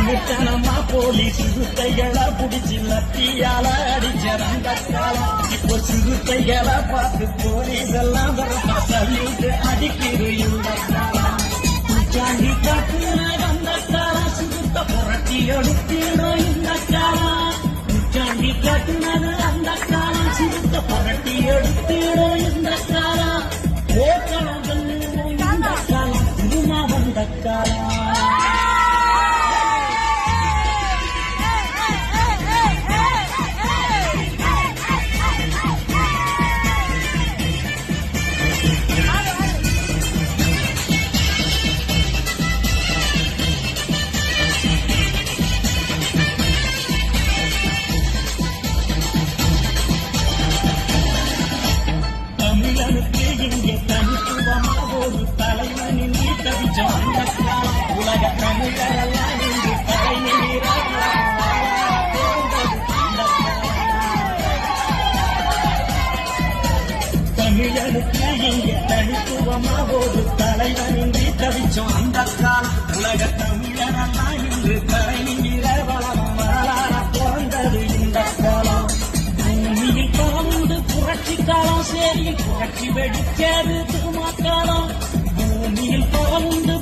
திருத்தனமா police சிறுத்தைகளை புடிச்சு லத்தியால அடிச்சரந்த காலம். இப்போ சிறுத்தைகளை பார்த்து போலீஸ் எல்லாம் வரப்பா சல்யூட்டு அடிக்கிறு இந்த காலம். சாண்டி காட்டுன வந்த காலம் சிறுத்த புரட்டி எடுத்திடும் இந்த காலம். சாண்டி காட்டுனது அந்த காலம் சிறுத்த புரட்டி எடுத்திடும் இந்த காலம். ஓட்டங்கள் இந்த காலம் திருமா வந்த காலம். தமிழனுக்கு இங்கே தனித்துவமா ஒரு தலைவனின் தவிச்சோம் அந்த காலம். உலக தமிழரெல்லாம் இங்கு தலை தமிழனுக்கு இங்கே தனித்துவமா ஒரு தலைவனின் தவிச்சோம் அந்த காலம். உலக தமிழரெல்லாம் இங்கு தலை நீர வளம் வளர பிறந்தது இந்த காலம். பூமியில் பறந்து புரட்சி காலம் சரி புரட்சி வெடிக்காது திருமாக்காலம். பூமியில் பறந்து